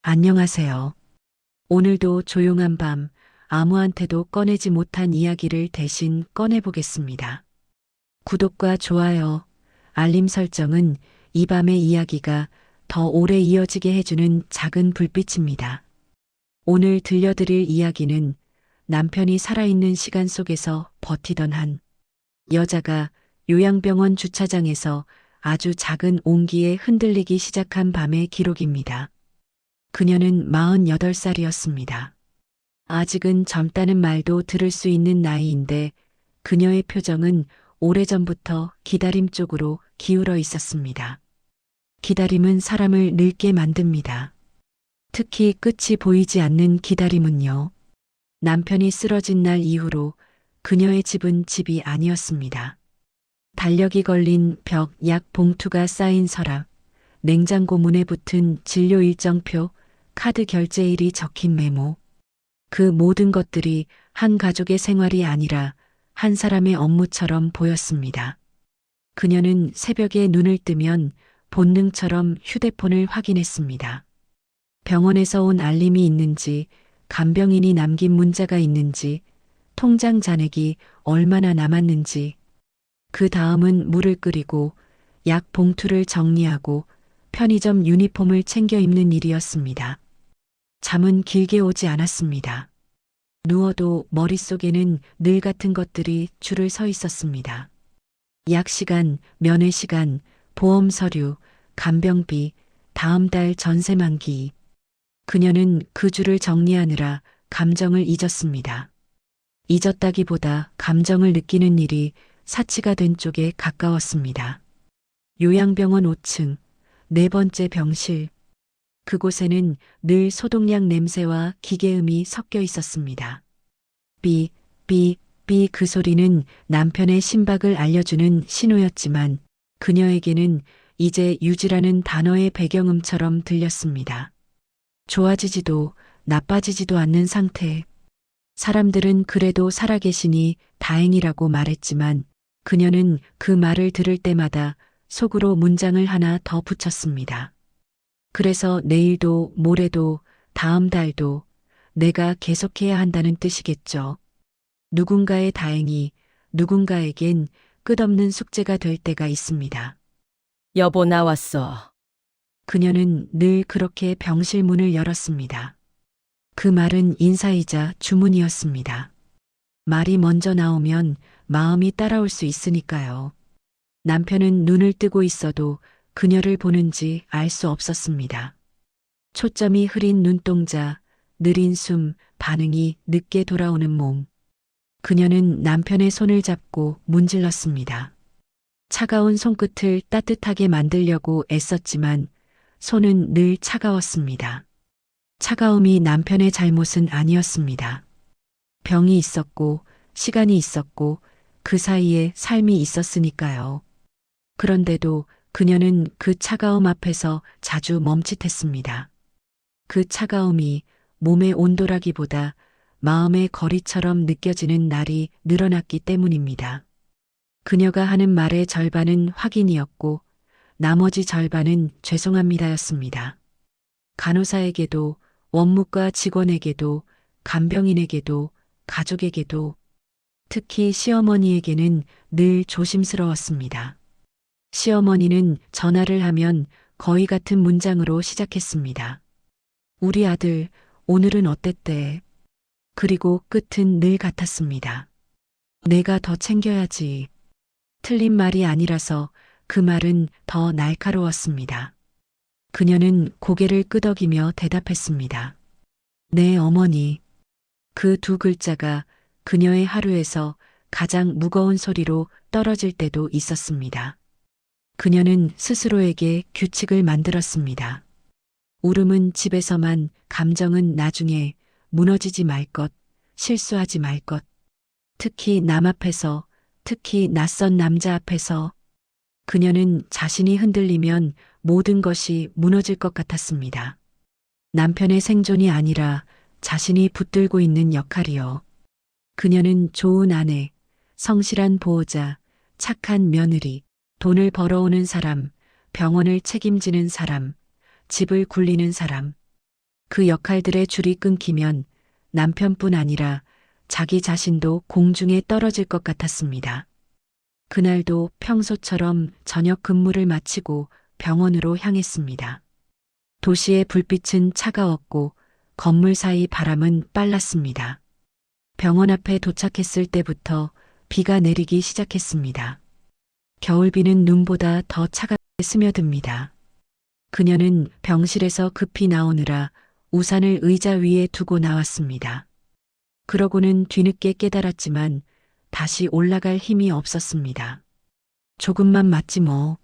안녕하세요. 오늘도 조용한 밤, 아무한테도 꺼내지 못한 이야기를 대신 꺼내보겠습니다. 구독과 좋아요, 알림 설정은 이 밤의 이야기가 더 오래 이어지게 해주는 작은 불빛입니다. 오늘 들려드릴 이야기는 남편이 살아있는 시간 속에서 버티던 한 여자가 요양병원 주차장에서 아주 작은 온기에 흔들리기 시작한 밤의 기록입니다. 그녀는 48살이었습니다. 아직은 젊다는 말도 들을 수 있는 나이인데 그녀의 표정은 오래전부터 기다림 쪽으로 기울어 있었습니다. 기다림은 사람을 늙게 만듭니다. 특히 끝이 보이지 않는 기다림은요. 남편이 쓰러진 날 이후로 그녀의 집은 집이 아니었습니다. 달력이 걸린 벽, 약 봉투가 쌓인 서랍, 냉장고 문에 붙은 진료 일정표, 카드 결제일이 적힌 메모. 그 모든 것들이 한 가족의 생활이 아니라 한 사람의 업무처럼 보였습니다. 그녀는 새벽에 눈을 뜨면 본능처럼 휴대폰을 확인했습니다. 병원에서 온 알림이 있는지, 간병인이 남긴 문자가 있는지, 통장 잔액이 얼마나 남았는지. 그 다음은 물을 끓이고 약 봉투를 정리하고 편의점 유니폼을 챙겨 입는 일이었습니다. 잠은 길게 오지 않았습니다. 누워도 머릿속에는 늘 같은 것들이 줄을 서 있었습니다. 약 시간, 면회 시간, 보험 서류, 간병비, 다음 달 전세 만기. 그녀는 그 줄을 정리하느라 감정을 잊었습니다. 잊었다기보다 감정을 느끼는 일이 사치가 된 쪽에 가까웠습니다. 요양병원 5층, 네 번째 병실. 그곳에는 늘 소독약 냄새와 기계음이 섞여 있었습니다. 삐, 삐, 삐 그 소리는 남편의 심박을 알려주는 신호였지만 그녀에게는 이제 유지라는 단어의 배경음처럼 들렸습니다. 좋아지지도 나빠지지도 않는 상태. 사람들은 그래도 살아계시니 다행이라고 말했지만 그녀는 그 말을 들을 때마다 속으로 문장을 하나 더 붙였습니다. 그래서 내일도 모레도 다음 달도 내가 계속해야 한다는 뜻이겠죠. 누군가의 다행이 누군가에겐 끝없는 숙제가 될 때가 있습니다. 여보, 나왔어. 그녀는 늘 그렇게 병실 문을 열었습니다. 그 말은 인사이자 주문이었습니다. 말이 먼저 나오면 마음이 따라올 수 있으니까요. 남편은 눈을 뜨고 있어도 그녀를 보는지 알 수 없었습니다. 초점이 흐린 눈동자, 느린 숨, 반응이 늦게 돌아오는 몸. 그녀는 남편의 손을 잡고 문질렀습니다. 차가운 손끝을 따뜻하게 만들려고 애썼지만 손은 늘 차가웠습니다. 차가움이 남편의 잘못은 아니었습니다. 병이 있었고 시간이 있었고 그 사이에 삶이 있었으니까요. 그런데도 그녀는 그 차가움 앞에서 자주 멈칫했습니다. 그 차가움이 몸의 온도라기보다 마음의 거리처럼 느껴지는 날이 늘어났기 때문입니다. 그녀가 하는 말의 절반은 확인이었고 나머지 절반은 죄송합니다였습니다. 간호사에게도 원무과 직원에게도 간병인에게도 가족에게도 특히 시어머니에게는 늘 조심스러웠습니다. 시어머니는 전화를 하면 거의 같은 문장으로 시작했습니다. 우리 아들, 오늘은 어땠대? 그리고 끝은 늘 같았습니다. 내가 더 챙겨야지. 틀린 말이 아니라서 그 말은 더 날카로웠습니다. 그녀는 고개를 끄덕이며 대답했습니다. 네, 어머니. 그 두 글자가 그녀의 하루에서 가장 무거운 소리로 떨어질 때도 있었습니다. 그녀는 스스로에게 규칙을 만들었습니다. 울음은 집에서만, 감정은 나중에, 무너지지 말 것, 실수하지 말 것. 특히 남 앞에서, 특히 낯선 남자 앞에서. 그녀는 자신이 흔들리면 모든 것이 무너질 것 같았습니다. 남편의 생존이 아니라 자신이 붙들고 있는 역할이요. 그녀는 좋은 아내, 성실한 보호자, 착한 며느리, 돈을 벌어오는 사람, 병원을 책임지는 사람, 집을 굴리는 사람. 그 역할들의 줄이 끊기면 남편뿐 아니라 자기 자신도 공중에 떨어질 것 같았습니다. 그날도 평소처럼 저녁 근무를 마치고 병원으로 향했습니다. 도시의 불빛은 차가웠고 건물 사이 바람은 빨랐습니다. 병원 앞에 도착했을 때부터 비가 내리기 시작했습니다. 겨울비는 눈보다 더 차갑게 스며듭니다. 그녀는 병실에서 급히 나오느라 우산을 의자 위에 두고 나왔습니다. 그러고는 뒤늦게 깨달았지만 다시 올라갈 힘이 없었습니다. 조금만 맞지 뭐.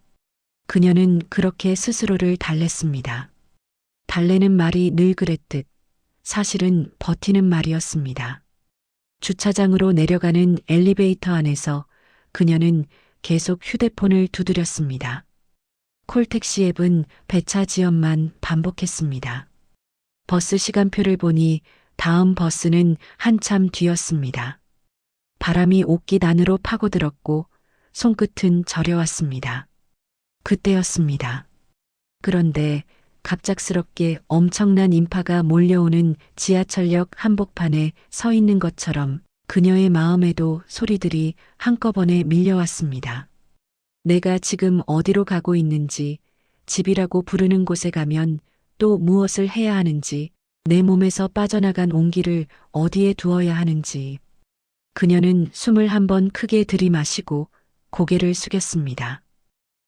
그녀는 그렇게 스스로를 달랬습니다. 달래는 말이 늘 그랬듯 사실은 버티는 말이었습니다. 주차장으로 내려가는 엘리베이터 안에서 그녀는 계속 휴대폰을 두드렸습니다. 콜택시 앱은 배차 지연만 반복했습니다. 버스 시간표를 보니 다음 버스는 한참 뒤였습니다. 바람이 옷깃 안으로 파고들었고 손끝은 저려왔습니다. 그때였습니다. 그런데 갑작스럽게 엄청난 인파가 몰려오는 지하철역 한복판에 서 있는 것처럼 그녀의 마음에도 소리들이 한꺼번에 밀려왔습니다. 내가 지금 어디로 가고 있는지, 집이라고 부르는 곳에 가면 또 무엇을 해야 하는지, 내 몸에서 빠져나간 온기를 어디에 두어야 하는지. 그녀는 숨을 한번 크게 들이마시고 고개를 숙였습니다.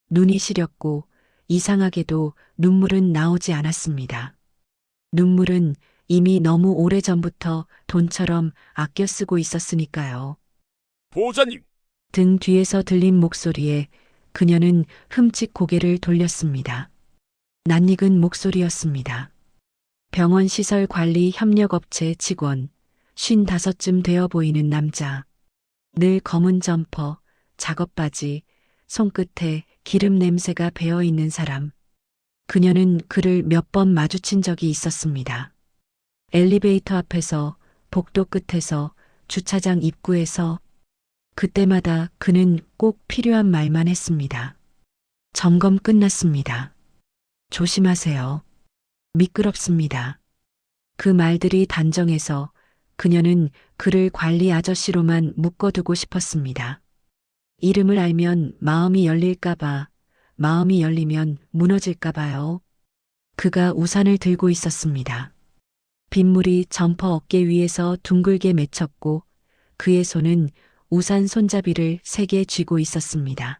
눈이 시렸고 이상하게도 눈물은 나오지 않았습니다. 눈물은 이미 너무 오래전부터 돈처럼 아껴 쓰고 있었으니까요. 보호자님, 등 뒤에서 들린 목소리에 그녀는 흠칫 고개를 돌렸습니다. 낯익은 목소리였습니다. 병원 시설 관리 협력업체 직원, 55쯤 되어 보이는 남자. 늘 검은 점퍼, 작업바지, 손끝에 기름 냄새가 배어 있는 사람. 그녀는 그를 몇 번 마주친 적이 있었습니다. 엘리베이터 앞에서, 복도 끝에서, 주차장 입구에서. 그때마다 그는 꼭 필요한 말만 했습니다. 점검 끝났습니다. 조심하세요. 미끄럽습니다. 그 말들이 단정해서 그녀는 그를 관리 아저씨로만 묶어두고 싶었습니다. 이름을 알면 마음이 열릴까봐, 마음이 열리면 무너질까봐요. 그가 우산을 들고 있었습니다. 빗물이 점퍼 어깨 위에서 둥글게 맺혔고 그의 손은 우산 손잡이를 세게 쥐고 있었습니다.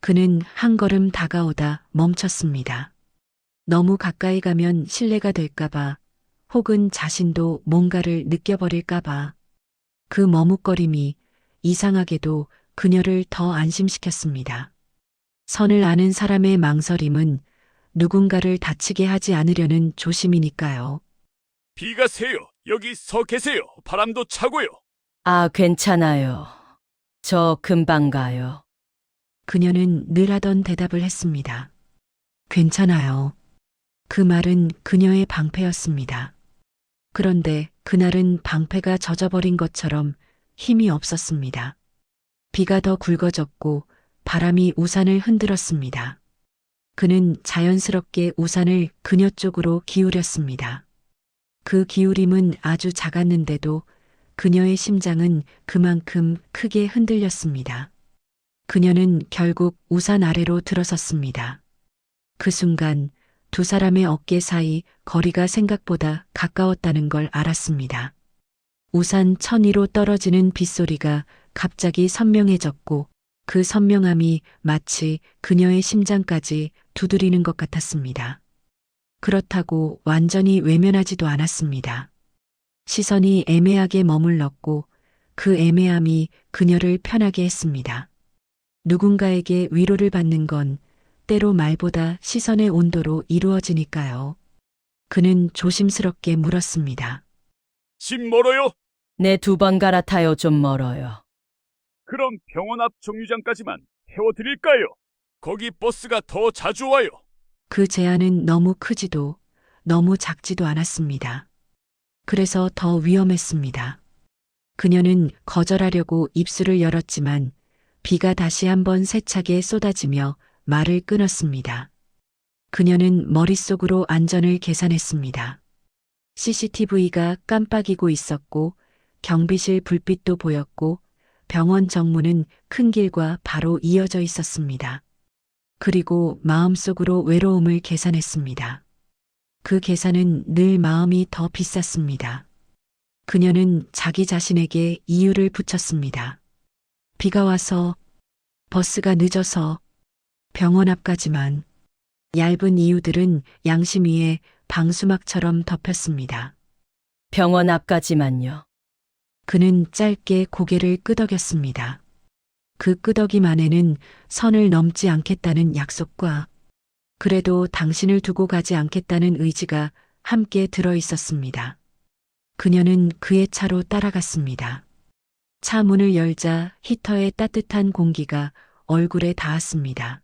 그는 한 걸음 다가오다 멈췄습니다. 너무 가까이 가면 실례가 될까봐 혹은 자신도 뭔가를 느껴버릴까봐 그 머뭇거림이 이상하게도 그녀를 더 안심시켰습니다. 선을 아는 사람의 망설임은 누군가를 다치게 하지 않으려는 조심이니까요. 비가 새요. 여기 서 계세요. 바람도 차고요. 아, 괜찮아요. 저 금방 가요. 그녀는 늘 하던 대답을 했습니다. 괜찮아요. 그 말은 그녀의 방패였습니다. 그런데 그날은 방패가 젖어버린 것처럼 힘이 없었습니다. 비가 더 굵어졌고 바람이 우산을 흔들었습니다. 그는 자연스럽게 우산을 그녀 쪽으로 기울였습니다. 그 기울임은 아주 작았는데도 그녀의 심장은 그만큼 크게 흔들렸습니다. 그녀는 결국 우산 아래로 들어섰습니다. 그 순간 두 사람의 어깨 사이 거리가 생각보다 가까웠다는 걸 알았습니다. 우산 천 위로 떨어지는 빗소리가 갑자기 선명해졌고 그 선명함이 마치 그녀의 심장까지 두드리는 것 같았습니다. 그렇다고 완전히 외면하지도 않았습니다. 시선이 애매하게 머물렀고 그 애매함이 그녀를 편하게 했습니다. 누군가에게 위로를 받는 건 때로 말보다 시선의 온도로 이루어지니까요. 그는 조심스럽게 물었습니다. 집 멀어요? 네, 2번 갈아타요. 좀 멀어요. 그럼 병원 앞 정류장까지만 태워드릴까요? 거기 버스가 더 자주 와요. 그 제안은 너무 크지도 너무 작지도 않았습니다. 그래서 더 위험했습니다. 그녀는 거절하려고 입술을 열었지만 비가 다시 한번 세차게 쏟아지며 말을 끊었습니다. 그녀는 머릿속으로 안전을 계산했습니다. CCTV가 깜빡이고 있었고 경비실 불빛도 보였고 병원 정문은 큰 길과 바로 이어져 있었습니다. 그리고 마음속으로 외로움을 계산했습니다. 그 계산은 늘 마음이 더 비쌌습니다. 그녀는 자기 자신에게 이유를 붙였습니다. 비가 와서, 버스가 늦어서, 병원 앞까지만. 얇은 이유들은 양심 위에 방수막처럼 덮였습니다. 병원 앞까지만요. 그는 짧게 고개를 끄덕였습니다. 그 끄덕임 안에는 선을 넘지 않겠다는 약속과 그래도 당신을 두고 가지 않겠다는 의지가 함께 들어 있었습니다. 그녀는 그의 차로 따라갔습니다. 차 문을 열자 히터의 따뜻한 공기가 얼굴에 닿았습니다.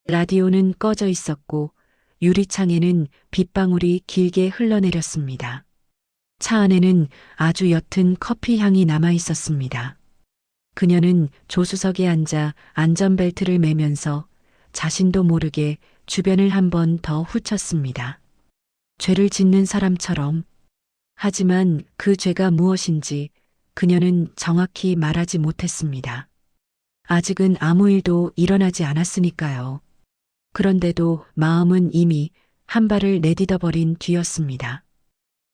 라디오는 꺼져 있었고 유리창에는 빗방울이 길게 흘러내렸습니다. 차 안에는 아주 옅은 커피 향이 남아 있었습니다. 그녀는 조수석에 앉아 안전벨트를 매면서 자신도 모르게 주변을 한 번 더 훑었습니다. 죄를 짓는 사람처럼. 하지만 그 죄가 무엇인지 그녀는 정확히 말하지 못했습니다. 아직은 아무 일도 일어나지 않았으니까요. 그런데도 마음은 이미 한 발을 내딛어버린 뒤였습니다.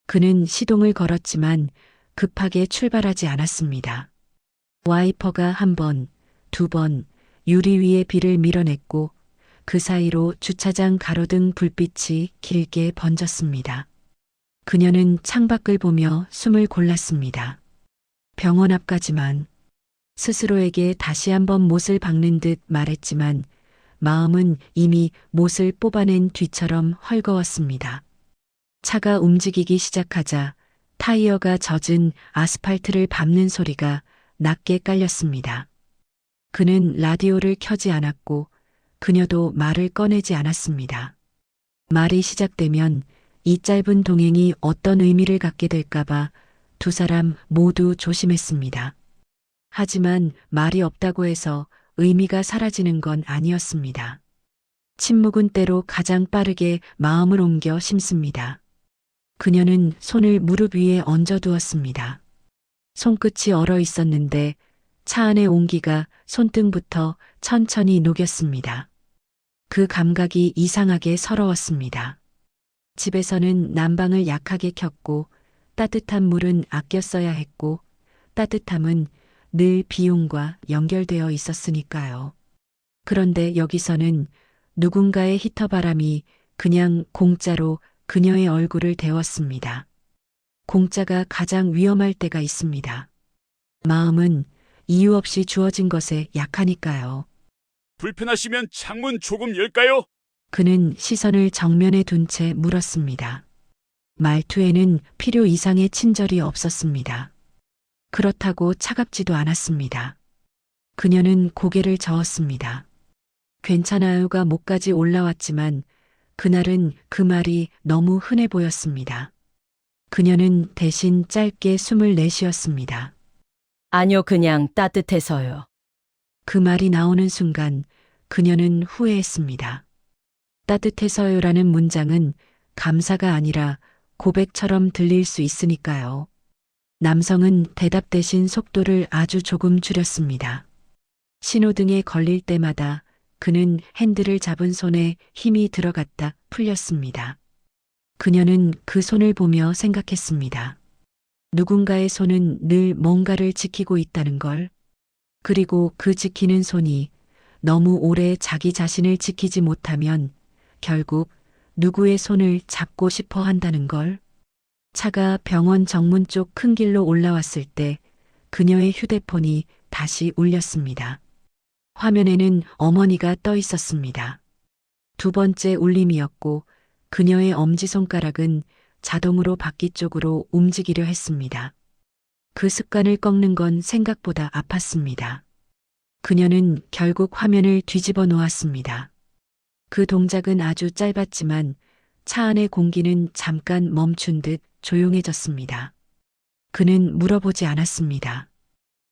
그는 시동을 걸었지만 급하게 출발하지 않았습니다. 와이퍼가 한 번, 두 번 유리 위에 비를 밀어냈고 그 사이로 주차장 가로등 불빛이 길게 번졌습니다. 그녀는 창밖을 보며 숨을 골랐습니다. 병원 앞까지만. 스스로에게 다시 한번 못을 박는 듯 말했지만 마음은 이미 못을 뽑아낸 뒤처럼 헐거웠습니다. 차가 움직이기 시작하자 타이어가 젖은 아스팔트를 밟는 소리가 낮게 깔렸습니다. 그는 라디오를 켜지 않았고 그녀도 말을 꺼내지 않았습니다. 말이 시작되면 이 짧은 동행이 어떤 의미를 갖게 될까봐 두 사람 모두 조심했습니다. 하지만 말이 없다고 해서 의미가 사라지는 건 아니었습니다. 침묵은 때로 가장 빠르게 마음을 옮겨 심습니다. 그녀는 손을 무릎 위에 얹어두었습니다. 손끝이 얼어 있었는데 차 안의 온기가 손등부터 천천히 녹였습니다. 그 감각이 이상하게 서러웠습니다. 집에서는 난방을 약하게 켰고 따뜻한 물은 아껴 써야 했고 따뜻함은 늘 비용과 연결되어 있었으니까요. 그런데 여기서는 누군가의 히터 바람이 그냥 공짜로 그녀의 얼굴을 데웠습니다. 공짜가 가장 위험할 때가 있습니다. 마음은 이유 없이 주어진 것에 약하니까요. 불편하시면 창문 조금 열까요? 그는 시선을 정면에 둔 채 물었습니다. 말투에는 필요 이상의 친절이 없었습니다. 그렇다고 차갑지도 않았습니다. 그녀는 고개를 저었습니다. 괜찮아요가 목까지 올라왔지만 그날은 그 말이 너무 흔해 보였습니다. 그녀는 대신 짧게 숨을 내쉬었습니다. 아니요, 그냥 따뜻해서요. 그 말이 나오는 순간 그녀는 후회했습니다. 따뜻해서요라는 문장은 감사가 아니라 고백처럼 들릴 수 있으니까요. 남성은 대답 대신 속도를 아주 조금 줄였습니다. 신호등에 걸릴 때마다 그는 핸들을 잡은 손에 힘이 들어갔다 풀렸습니다. 그녀는 그 손을 보며 생각했습니다. 누군가의 손은 늘 뭔가를 지키고 있다는 걸. 그리고 그 지키는 손이 너무 오래 자기 자신을 지키지 못하면 결국 누구의 손을 잡고 싶어 한다는 걸. 차가 병원 정문 쪽 큰 길로 올라왔을 때 그녀의 휴대폰이 다시 울렸습니다. 화면에는 어머니가 떠 있었습니다. 두 번째 울림이었고 그녀의 엄지손가락은 자동으로 바퀴 쪽으로 움직이려 했습니다. 그 습관을 꺾는 건 생각보다 아팠습니다. 그녀는 결국 화면을 뒤집어 놓았습니다. 그 동작은 아주 짧았지만 차 안의 공기는 잠깐 멈춘 듯 조용해졌습니다. 그는 물어보지 않았습니다.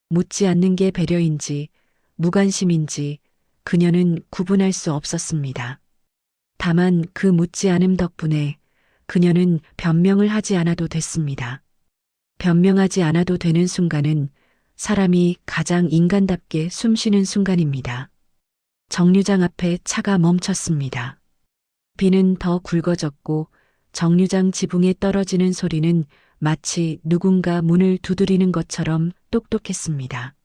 묻지 않는 게 배려인지 무관심인지 그녀는 구분할 수 없었습니다. 다만 그 묻지 않음 덕분에 그녀는 변명을 하지 않아도 됐습니다. 변명하지 않아도 되는 순간은 사람이 가장 인간답게 숨쉬는 순간입니다. 정류장 앞에 차가 멈췄습니다. 비는 더 굵어졌고 정류장 지붕에 떨어지는 소리는 마치 누군가 문을 두드리는 것처럼 똑똑했습니다.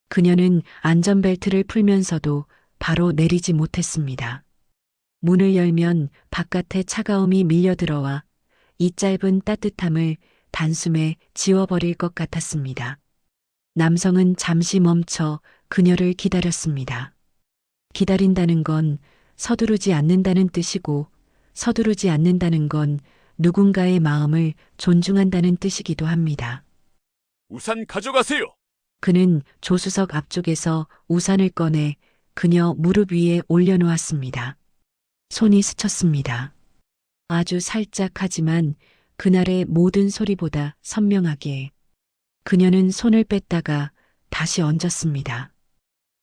그녀는 안전벨트를 풀면서도 바로 내리지 못했습니다. 문을 열면 바깥의 차가움이 밀려들어와 이 짧은 따뜻함을 단숨에 지워버릴 것 같았습니다. 남성은 잠시 멈춰 그녀를 기다렸습니다. 기다린다는 건 서두르지 않는다는 뜻이고, 서두르지 않는다는 건 누군가의 마음을 존중한다는 뜻이기도 합니다. 우산 가져가세요. 그는 조수석 앞쪽에서 우산을 꺼내 그녀 무릎 위에 올려놓았습니다. 손이 스쳤습니다. 아주 살짝 하지만 그날의 모든 소리보다 선명하게. 그녀는 손을 뺐다가 다시 얹었습니다.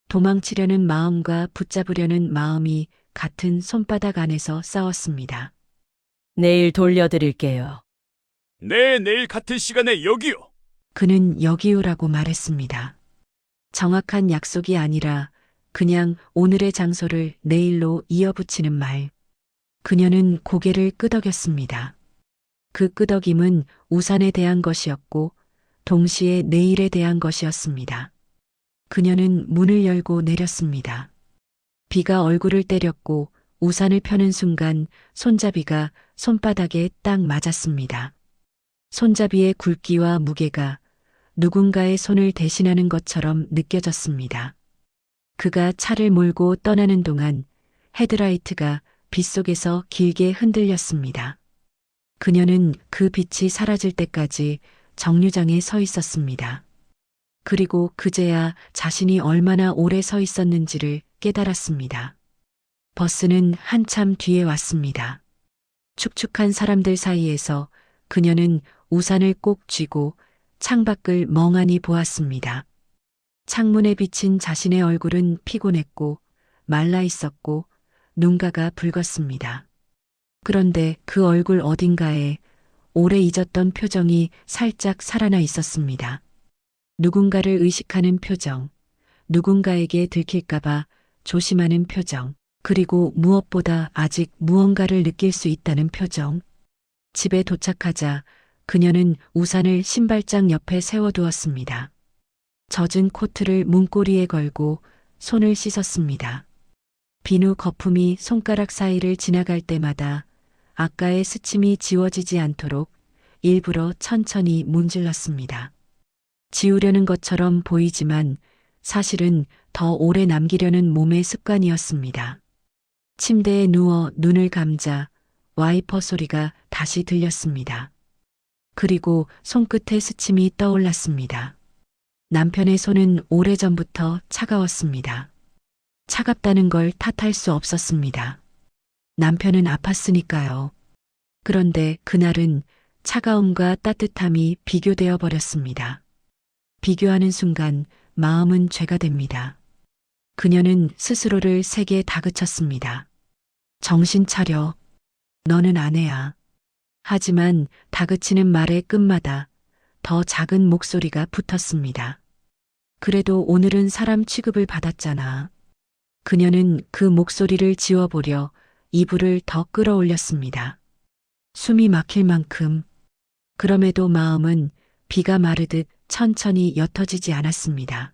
도망치려는 마음과 붙잡으려는 마음이 같은 손바닥 안에서 싸웠습니다. 내일 돌려드릴게요. 네, 내일 같은 시간에 여기요. 그는 여기요라고 말했습니다. 정확한 약속이 아니라 그냥 오늘의 장소를 내일로 이어붙이는 말. 그녀는 고개를 끄덕였습니다. 그 끄덕임은 우산에 대한 것이었고 동시에 내일에 대한 것이었습니다. 그녀는 문을 열고 내렸습니다. 비가 얼굴을 때렸고 우산을 펴는 순간 손잡이가 손바닥에 딱 맞았습니다. 손잡이의 굵기와 무게가 누군가의 손을 대신하는 것처럼 느껴졌습니다. 그가 차를 몰고 떠나는 동안 헤드라이트가 빗속에서 길게 흔들렸습니다. 그녀는 그 빛이 사라질 때까지 정류장에 서 있었습니다. 그리고 그제야 자신이 얼마나 오래 서 있었는지를 깨달았습니다. 버스는 한참 뒤에 왔습니다. 축축한 사람들 사이에서 그녀는 우산을 꼭 쥐고 창밖을 멍하니 보았습니다. 창문에 비친 자신의 얼굴은 피곤했고 말라 있었고 눈가가 붉었습니다. 그런데 그 얼굴 어딘가에 오래 잊었던 표정이 살짝 살아나 있었습니다. 누군가를 의식하는 표정, 누군가에게 들킬까봐 조심하는 표정, 그리고 무엇보다 아직 무언가를 느낄 수 있다는 표정. 집에 도착하자 그녀는 우산을 신발장 옆에 세워두었습니다. 젖은 코트를 문고리에 걸고 손을 씻었습니다. 비누 거품이 손가락 사이를 지나갈 때마다 아까의 스침이 지워지지 않도록 일부러 천천히 문질렀습니다. 지우려는 것처럼 보이지만 사실은 더 오래 남기려는 몸의 습관이었습니다. 침대에 누워 눈을 감자 와이퍼 소리가 다시 들렸습니다. 그리고 손끝에 스침이 떠올랐습니다. 남편의 손은 오래전부터 차가웠습니다. 차갑다는 걸 탓할 수 없었습니다. 남편은 아팠으니까요. 그런데 그날은 차가움과 따뜻함이 비교되어 버렸습니다. 비교하는 순간 마음은 죄가 됩니다. 그녀는 스스로를 세게 다그쳤습니다. 정신 차려. 너는 아내야. 하지만 다그치는 말의 끝마다 더 작은 목소리가 붙었습니다. 그래도 오늘은 사람 취급을 받았잖아. 그녀는 그 목소리를 지워보려 이불을 더 끌어올렸습니다. 숨이 막힐 만큼. 그럼에도 마음은 비가 마르듯 천천히 옅어지지 않았습니다.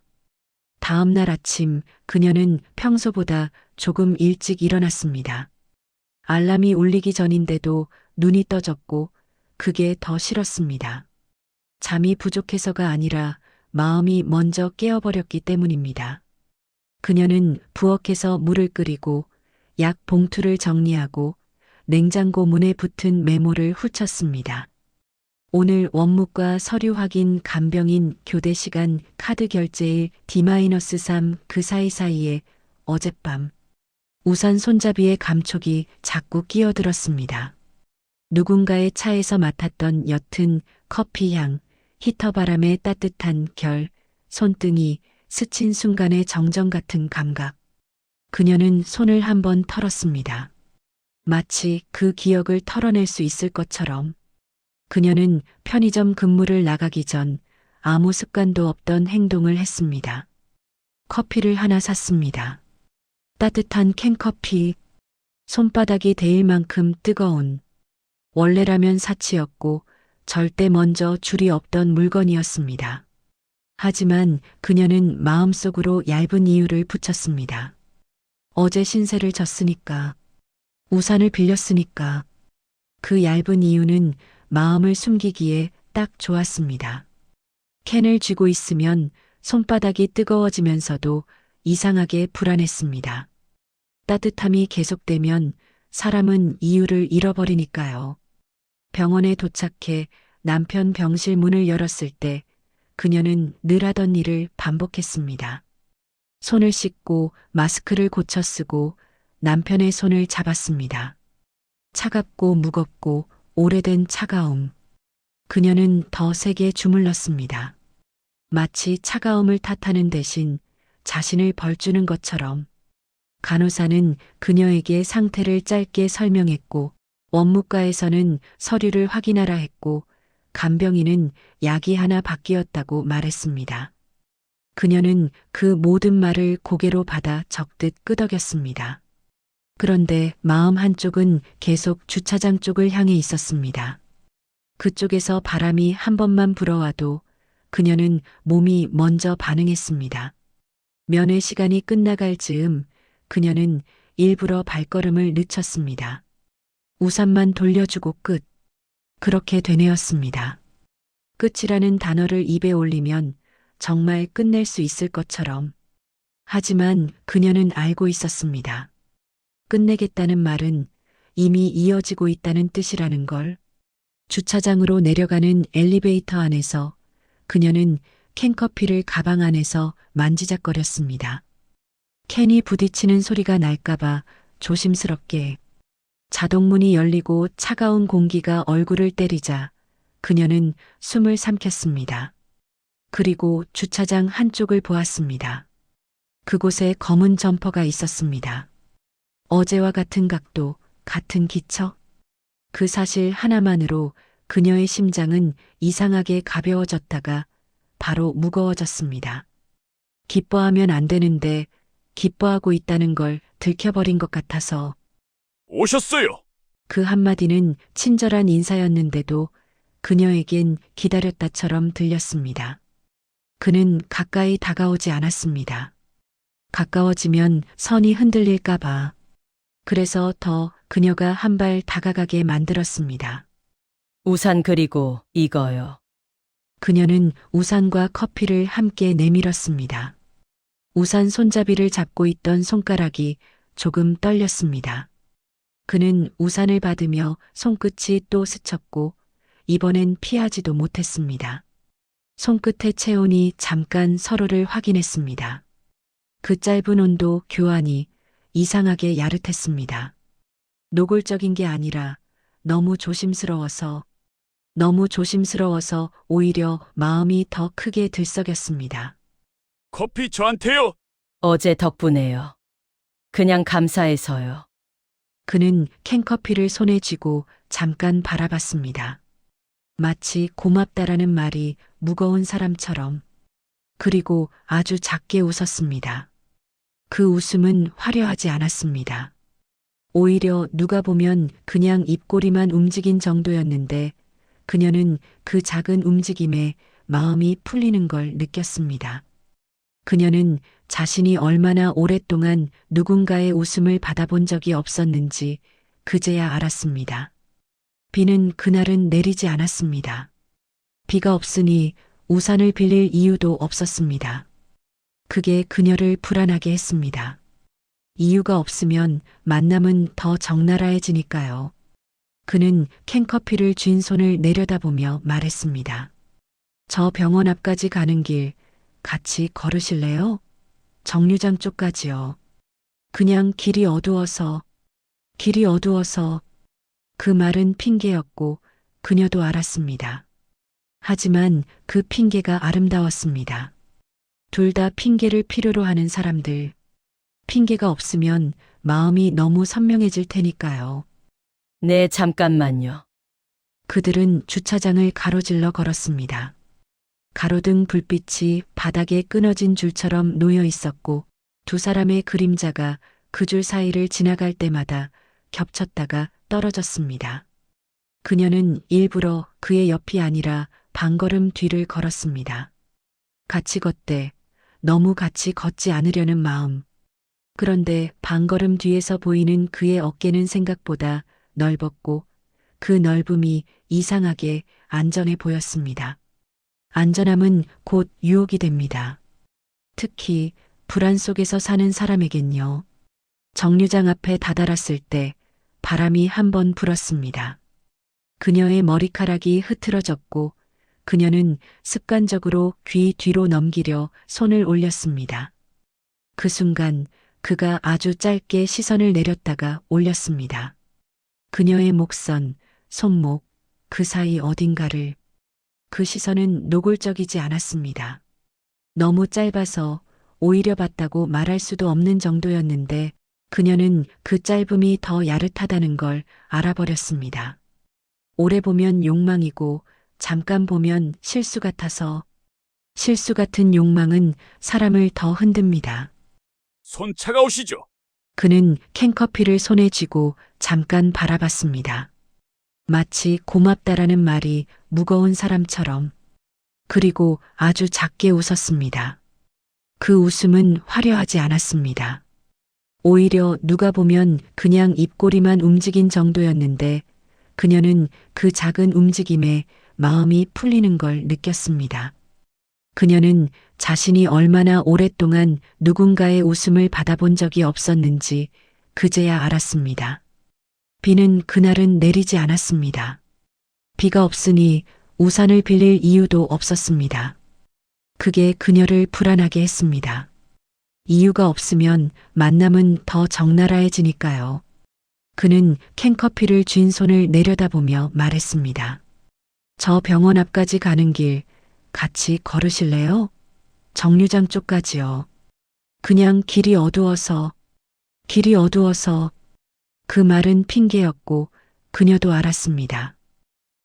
다음 날 아침 그녀는 평소보다 조금 일찍 일어났습니다. 알람이 울리기 전인데도 눈이 떠졌고 그게 더 싫었습니다. 잠이 부족해서가 아니라 마음이 먼저 깨어버렸기 때문입니다. 그녀는 부엌에서 물을 끓이고 약 봉투를 정리하고 냉장고 문에 붙은 메모를 훑었습니다. 오늘 원무과 서류 확인 간병인 교대 시간 카드 결제일 D-3 그 사이사이에 어젯밤 우산 손잡이의 감촉이 자꾸 끼어들었습니다. 누군가의 차에서 맡았던 옅은 커피향, 히터 바람의 따뜻한 결, 손등이 스친 순간의 정정 같은 감각. 그녀는 손을 한번 털었습니다. 마치 그 기억을 털어낼 수 있을 것처럼 그녀는 편의점 근무를 나가기 전 아무 습관도 없던 행동을 했습니다. 커피를 하나 샀습니다. 따뜻한 캔커피, 손바닥이 데일 만큼 뜨거운, 원래라면 사치였고 절대 먼저 줄이 없던 물건이었습니다. 하지만 그녀는 마음속으로 얇은 이유를 붙였습니다. 어제 신세를 졌으니까, 우산을 빌렸으니까. 그 얇은 이유는 마음을 숨기기에 딱 좋았습니다. 캔을 쥐고 있으면 손바닥이 뜨거워지면서도 이상하게 불안했습니다. 따뜻함이 계속되면 사람은 이유를 잃어버리니까요. 병원에 도착해 남편 병실 문을 열었을 때 그녀는 늘 하던 일을 반복했습니다. 손을 씻고 마스크를 고쳐 쓰고 남편의 손을 잡았습니다. 차갑고 무겁고 오래된 차가움. 그녀는 더 세게 주물렀습니다. 마치 차가움을 탓하는 대신 자신을 벌주는 것처럼. 간호사는 그녀에게 상태를 짧게 설명했고 원무과에서는 서류를 확인하라 했고 간병인은 약이 하나 바뀌었다고 말했습니다. 그녀는 그 모든 말을 고개로 받아 적듯 끄덕였습니다. 그런데 마음 한쪽은 계속 주차장 쪽을 향해 있었습니다. 그쪽에서 바람이 한 번만 불어와도 그녀는 몸이 먼저 반응했습니다. 면회 시간이 끝나갈 즈음 그녀는 일부러 발걸음을 늦췄습니다. 우산만 돌려주고 끝. 그렇게 되뇌었습니다. 끝이라는 단어를 입에 올리면 정말 끝낼 수 있을 것처럼. 하지만 그녀는 알고 있었습니다. 끝내겠다는 말은 이미 이어지고 있다는 뜻이라는 걸. 주차장으로 내려가는 엘리베이터 안에서 그녀는 캔커피를 가방 안에서 만지작거렸습니다. 캔이 부딪히는 소리가 날까봐 조심스럽게. 자동문이 열리고 차가운 공기가 얼굴을 때리자 그녀는 숨을 삼켰습니다. 그리고 주차장 한쪽을 보았습니다. 그곳에 검은 점퍼가 있었습니다. 어제와 같은 각도, 같은 기척. 그 사실 하나만으로 그녀의 심장은 이상하게 가벼워졌다가 바로 무거워졌습니다. 기뻐하면 안 되는데 기뻐하고 있다는 걸 들켜버린 것 같아서. 오셨어요. 그 한마디는 친절한 인사였는데도 그녀에겐 기다렸다처럼 들렸습니다. 그는 가까이 다가오지 않았습니다. 가까워지면 선이 흔들릴까봐. 그래서 더 그녀가 한 발 다가가게 만들었습니다. 우산 그리고 이거요. 그녀는 우산과 커피를 함께 내밀었습니다. 우산 손잡이를 잡고 있던 손가락이 조금 떨렸습니다. 그는 우산을 받으며 손끝이 또 스쳤고 이번엔 피하지도 못했습니다. 손끝의 체온이 잠깐 서로를 확인했습니다. 그 짧은 온도 교환이 이상하게 야릇했습니다. 노골적인 게 아니라 너무 조심스러워서 오히려 마음이 더 크게 들썩였습니다. 커피 저한테요. 어제 덕분에요. 그냥 감사해서요. 그는 캔커피를 손에 쥐고 잠깐 바라봤습니다. 마치 고맙다라는 말이 무거운 사람처럼. 그리고 아주 작게 웃었습니다. 그 웃음은 화려하지 않았습니다. 오히려 누가 보면 그냥 입꼬리만 움직인 정도였는데 그녀는 그 작은 움직임에 마음이 풀리는 걸 느꼈습니다. 그녀는 자신이 얼마나 오랫동안 누군가의 웃음을 받아본 적이 없었는지 그제야 알았습니다. 비는 그날은 내리지 않았습니다. 비가 없으니 우산을 빌릴 이유도 없었습니다. 그게 그녀를 불안하게 했습니다. 이유가 없으면 만남은 더 적나라해지니까요. 그는 캔커피를 쥔 손을 내려다보며 말했습니다. 저 병원 앞까지 가는 길 같이 걸으실래요? 정류장 쪽까지요. 그냥 길이 어두워서. 그 말은 핑계였고 그녀도 알았습니다. 하지만 그 핑계가 아름다웠습니다. 둘 다 핑계를 필요로 하는 사람들. 핑계가 없으면 마음이 너무 선명해질 테니까요. 네, 잠깐만요. 그들은 주차장을 가로질러 걸었습니다. 가로등 불빛이 바닥에 끊어진 줄처럼 놓여 있었고 두 사람의 그림자가 그 줄 사이를 지나갈 때마다 겹쳤다가 떨어졌습니다. 그녀는 일부러 그의 옆이 아니라 반걸음 뒤를 걸었습니다. 같이 걷되 너무 같이 걷지 않으려는 마음. 그런데 반걸음 뒤에서 보이는 그의 어깨는 생각보다 넓었고 그 넓음이 이상하게 안전해 보였습니다. 안전함은 곧 유혹이 됩니다. 특히 불안 속에서 사는 사람에겐요. 정류장 앞에 다다랐을 때 바람이 한 번 불었습니다. 그녀의 머리카락이 흐트러졌고 그녀는 습관적으로 귀 뒤로 넘기려 손을 올렸습니다. 그 순간 그가 아주 짧게 시선을 내렸다가 올렸습니다. 그녀의 목선, 손목, 그 사이 어딘가를. 그 시선은 노골적이지 않았습니다. 너무 짧아서 오히려 봤다고 말할 수도 없는 정도였는데 그녀는 그 짧음이 더 야릇하다는 걸 알아버렸습니다. 오래 보면 욕망이고 잠깐 보면 실수 같아서 실수 같은 욕망은 사람을 더 흔듭니다. 손 차가우시죠? 그는 캔커피를 손에 쥐고 잠깐 바라봤습니다. 마치 고맙다라는 말이 무거운 사람처럼. 그리고 아주 작게 웃었습니다. 그 웃음은 화려하지 않았습니다. 오히려 누가 보면 그냥 입꼬리만 움직인 정도였는데 그녀는 그 작은 움직임에 마음이 풀리는 걸 느꼈습니다. 그녀는 자신이 얼마나 오랫동안 누군가의 웃음을 받아본 적이 없었는지 그제야 알았습니다. 비는 그날은 내리지 않았습니다. 비가 없으니 우산을 빌릴 이유도 없었습니다. 그게 그녀를 불안하게 했습니다. 이유가 없으면 만남은 더 적나라해지니까요. 그는 캔커피를 쥔 손을 내려다보며 말했습니다. 저 병원 앞까지 가는 길 같이 걸으실래요? 정류장 쪽까지요. 그냥 길이 어두워서. 그 말은 핑계였고 그녀도 알았습니다.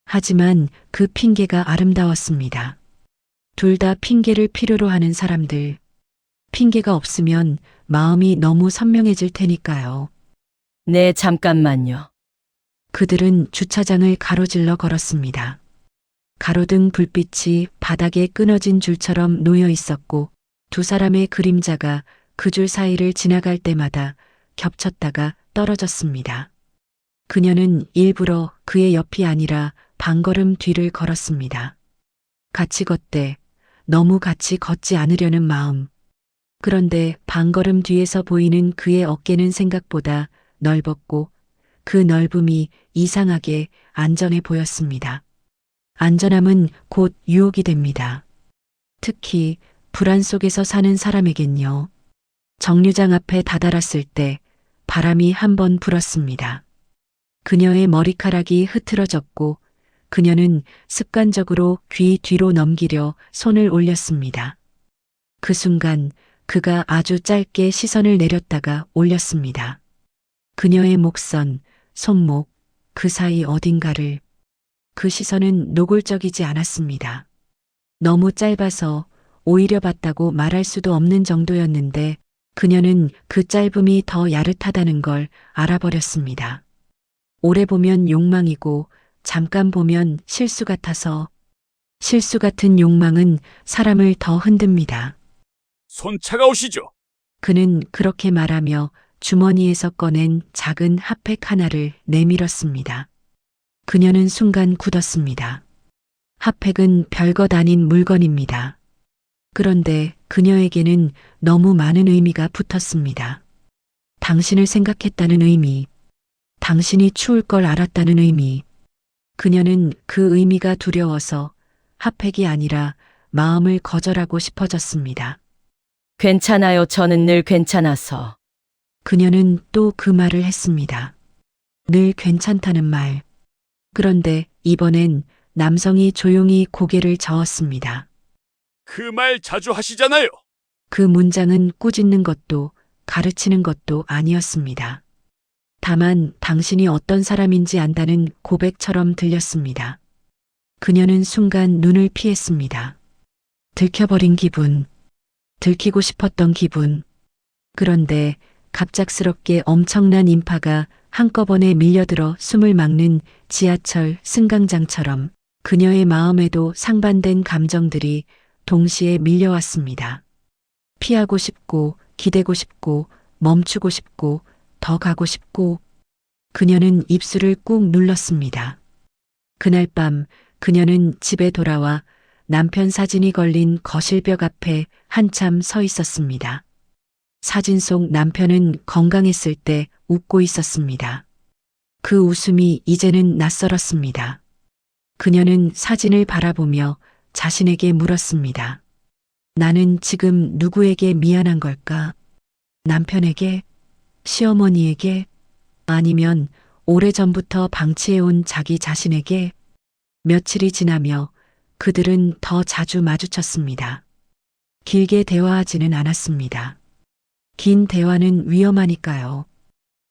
하지만 그 핑계가 아름다웠습니다. 둘 다 핑계를 필요로 하는 사람들. 핑계가 없으면 마음이 너무 선명해질 테니까요. 네, 잠깐만요. 그들은 주차장을 가로질러 걸었습니다. 가로등 불빛이 바닥에 끊어진 줄처럼 놓여 있었고 두 사람의 그림자가 그 줄 사이를 지나갈 때마다 겹쳤다가 떨어졌습니다. 그녀는 일부러 그의 옆이 아니라 반걸음 뒤를 걸었습니다. 같이 걷되 너무 같이 걷지 않으려는 마음. 그런데 반걸음 뒤에서 보이는 그의 어깨는 생각보다 넓었고 그 넓음이 이상하게 안전해 보였습니다. 안전함은 곧 유혹이 됩니다. 특히 불안 속에서 사는 사람에겐요. 정류장 앞에 다다랐을 때 바람이 한 번 불었습니다. 그녀의 머리카락이 흐트러졌고 그녀는 습관적으로 귀 뒤로 넘기려 손을 올렸습니다. 그 순간 그가 아주 짧게 시선을 내렸다가 올렸습니다. 그녀의 목선, 손목, 그 사이 어딘가를. 그 시선은 노골적이지 않았습니다. 너무 짧아서 오히려 봤다고 말할 수도 없는 정도였는데 그녀는 그 짧음이 더 야릇하다는 걸 알아버렸습니다. 오래 보면 욕망이고 잠깐 보면 실수 같아서 실수 같은 욕망은 사람을 더 흔듭니다. 손 차가우시죠? 그는 그렇게 말하며 주머니에서 꺼낸 작은 핫팩 하나를 내밀었습니다. 그녀는 순간 굳었습니다. 핫팩은 별것 아닌 물건입니다. 그런데 그녀에게는 너무 많은 의미가 붙었습니다. 당신을 생각했다는 의미, 당신이 추울 걸 알았다는 의미. 그녀는 그 의미가 두려워서 핫팩이 아니라 마음을 거절하고 싶어졌습니다. 괜찮아요. 저는 늘 괜찮아서. 그녀는 또 그 말을 했습니다. 늘 괜찮다는 말. 그런데 이번엔 남성이 조용히 고개를 저었습니다. 그 말 자주 하시잖아요. 그 문장은 꾸짖는 것도 가르치는 것도 아니었습니다. 다만 당신이 어떤 사람인지 안다는 고백처럼 들렸습니다. 그녀는 순간 눈을 피했습니다. 들켜버린 기분, 들키고 싶었던 기분. 그런데 갑작스럽게 엄청난 인파가 한꺼번에 밀려들어 숨을 막는 지하철 승강장처럼 그녀의 마음에도 상반된 감정들이 동시에 밀려왔습니다. 피하고 싶고, 기대고 싶고, 멈추고 싶고, 더 가고 싶고. 그녀는 입술을 꾹 눌렀습니다. 그날 밤 그녀는 집에 돌아와 남편 사진이 걸린 거실벽 앞에 한참 서 있었습니다. 사진 속 남편은 건강했을 때 웃고 있었습니다. 그 웃음이 이제는 낯설었습니다. 그녀는 사진을 바라보며 자신에게 물었습니다. 나는 지금 누구에게 미안한 걸까? 남편에게? 시어머니에게? 아니면 오래전부터 방치해온 자기 자신에게? 며칠이 지나며 그들은 더 자주 마주쳤습니다. 길게 대화하지는 않았습니다. 긴 대화는 위험하니까요.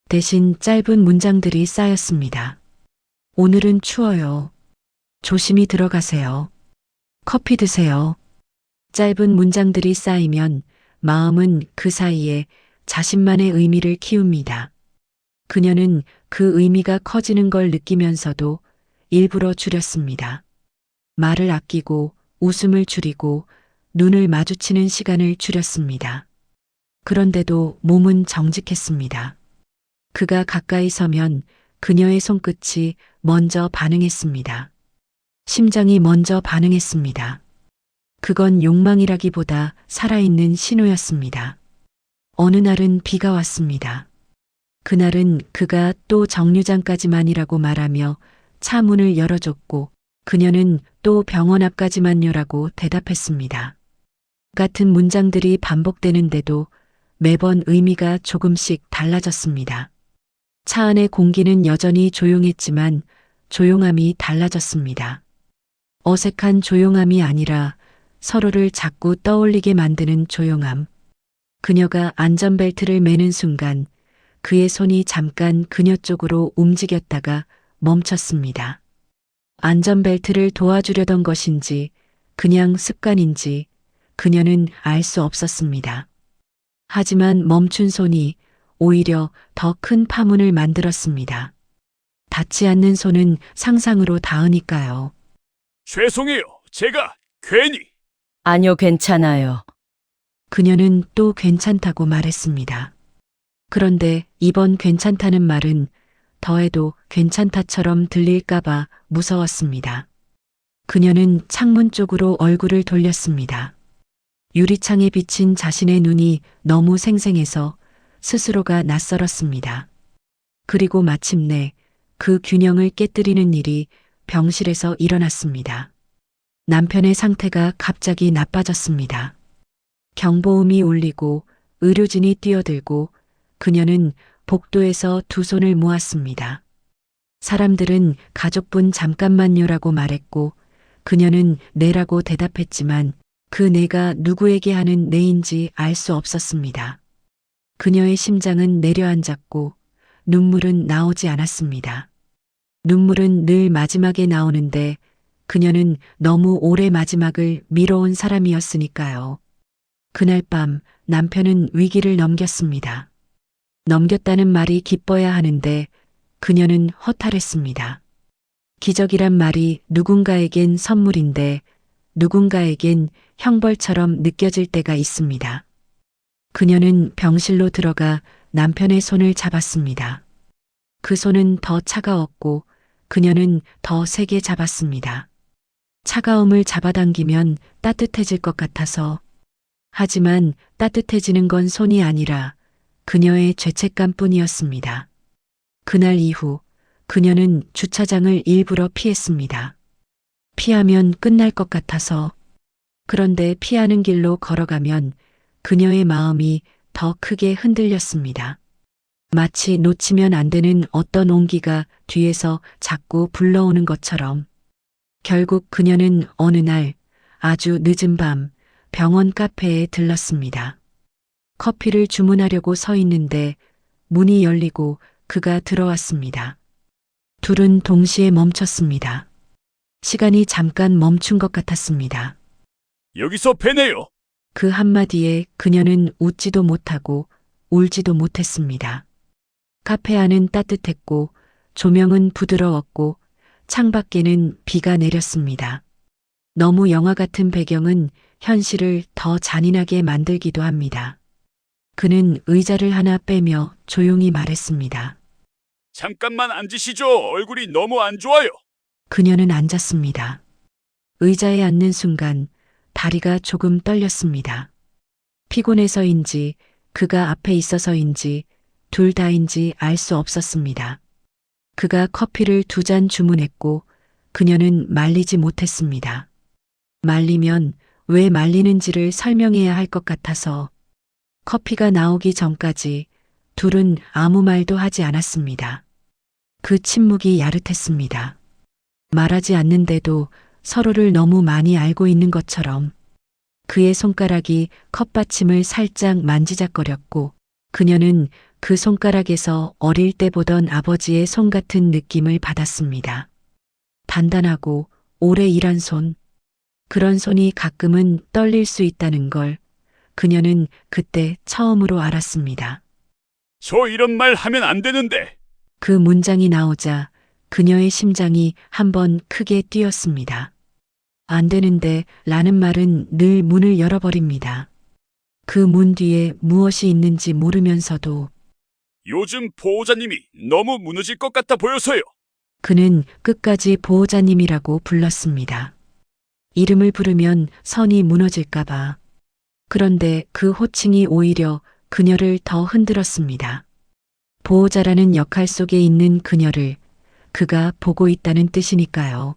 대신 짧은 문장들이 쌓였습니다. 오늘은 추워요. 조심히 들어가세요. 커피 드세요. 짧은 문장들이 쌓이면 마음은 그 사이에 자신만의 의미를 키웁니다. 그녀는 그 의미가 커지는 걸 느끼면서도 일부러 줄였습니다. 말을 아끼고 웃음을 줄이고 눈을 마주치는 시간을 줄였습니다. 그런데도 몸은 정직했습니다. 그가 가까이 서면 그녀의 손끝이 먼저 반응했습니다. 심장이 먼저 반응했습니다. 그건 욕망이라기보다 살아있는 신호였습니다. 어느 날은 비가 왔습니다. 그날은 그가 또 정류장까지만이라고 말하며 차 문을 열어줬고 그녀는 또 병원 앞까지만요라고 대답했습니다. 같은 문장들이 반복되는데도 매번 의미가 조금씩 달라졌습니다. 차 안의 공기는 여전히 조용했지만 조용함이 달라졌습니다. 어색한 조용함이 아니라 서로를 자꾸 떠올리게 만드는 조용함. 그녀가 안전벨트를 매는 순간 그의 손이 잠깐 그녀 쪽으로 움직였다가 멈췄습니다. 안전벨트를 도와주려던 것인지 그냥 습관인지 그녀는 알 수 없었습니다. 하지만 멈춘 손이 오히려 더 큰 파문을 만들었습니다. 닿지 않는 손은 상상으로 닿으니까요. 죄송해요. 제가 괜히. 아니요, 괜찮아요. 그녀는 또 괜찮다고 말했습니다. 그런데 이번 괜찮다는 말은 더해도 괜찮다처럼 들릴까봐 무서웠습니다. 그녀는 창문 쪽으로 얼굴을 돌렸습니다. 유리창에 비친 자신의 눈이 너무 생생해서 스스로가 낯설었습니다. 그리고 마침내 그 균형을 깨뜨리는 일이 병실에서 일어났습니다. 남편의 상태가 갑자기 나빠졌습니다. 경보음이 울리고 의료진이 뛰어들고 그녀는 복도에서 두 손을 모았습니다. 사람들은 가족분 잠깐만요라고 말했고 그녀는 네라고 대답했지만 그 네가 누구에게 하는 네인지 알 수 없었습니다. 그녀의 심장은 내려앉았고 눈물은 나오지 않았습니다. 눈물은 늘 마지막에 나오는데 그녀는 너무 오래 마지막을 미뤄온 사람이었으니까요. 그날 밤 남편은 위기를 넘겼습니다. 넘겼다는 말이 기뻐야 하는데 그녀는 허탈했습니다. 기적이란 말이 누군가에겐 선물인데 누군가에겐 형벌처럼 느껴질 때가 있습니다. 그녀는 병실로 들어가 남편의 손을 잡았습니다. 그 손은 더 차가웠고 그녀는 더 세게 잡았습니다. 차가움을 잡아당기면 따뜻해질 것 같아서. 하지만 따뜻해지는 건 손이 아니라 그녀의 죄책감뿐이었습니다. 그날 이후 그녀는 주차장을 일부러 피했습니다. 피하면 끝날 것 같아서. 그런데 피하는 길로 걸어가면 그녀의 마음이 더 크게 흔들렸습니다. 마치 놓치면 안 되는 어떤 온기가 뒤에서 자꾸 불러오는 것처럼. 결국 그녀는 어느 날 아주 늦은 밤 병원 카페에 들렀습니다. 커피를 주문하려고 서 있는데 문이 열리고 그가 들어왔습니다. 둘은 동시에 멈췄습니다. 시간이 잠깐 멈춘 것 같았습니다. 여기서 배내요. 그 한마디에 그녀는 웃지도 못하고 울지도 못했습니다. 카페 안은 따뜻했고 조명은 부드러웠고 창밖에는 비가 내렸습니다. 너무 영화 같은 배경은 현실을 더 잔인하게 만들기도 합니다. 그는 의자를 하나 빼며 조용히 말했습니다. 잠깐만 앉으시죠. 얼굴이 너무 안 좋아요. 그녀는 앉았습니다. 의자에 앉는 순간 다리가 조금 떨렸습니다. 피곤해서인지 그가 앞에 있어서인지 둘 다인지 알 수 없었습니다. 그가 커피를 2잔 주문했고 그녀는 말리지 못했습니다. 말리면 왜 말리는지를 설명해야 할 것 같아서 커피가 나오기 전까지 둘은 아무 말도 하지 않았습니다. 그 침묵이 야릇했습니다. 말하지 않는데도 서로를 너무 많이 알고 있는 것처럼 그의 손가락이 컵받침을 살짝 만지작거렸고 그녀는 그 손가락에서 어릴 때 보던 아버지의 손 같은 느낌을 받았습니다. 단단하고 오래 일한 손. 그런 손이 가끔은 떨릴 수 있다는 걸 그녀는 그때 처음으로 알았습니다. 저 이런 말 하면 안 되는데. 그 문장이 나오자 그녀의 심장이 한번 크게 뛰었습니다. 안 되는데 라는 말은 늘 문을 열어버립니다. 그 문 뒤에 무엇이 있는지 모르면서도 요즘 보호자님이 너무 무너질 것 같아 보여서요. 그는 끝까지 보호자님이라고 불렀습니다. 이름을 부르면 선이 무너질까봐. 그런데 그 호칭이 오히려 그녀를 더 흔들었습니다. 보호자라는 역할 속에 있는 그녀를 그가 보고 있다는 뜻이니까요.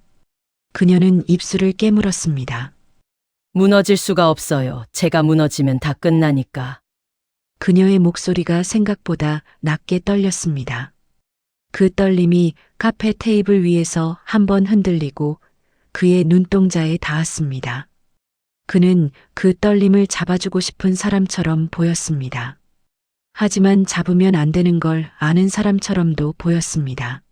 그녀는 입술을 깨물었습니다. 무너질 수가 없어요. 제가 무너지면 다 끝나니까. 그녀의 목소리가 생각보다 낮게 떨렸습니다. 그 떨림이 카페 테이블 위에서 한번 흔들리고 그의 눈동자에 닿았습니다. 그는 그 떨림을 잡아주고 싶은 사람처럼 보였습니다. 하지만 잡으면 안 되는 걸 아는 사람처럼도 보였습니다.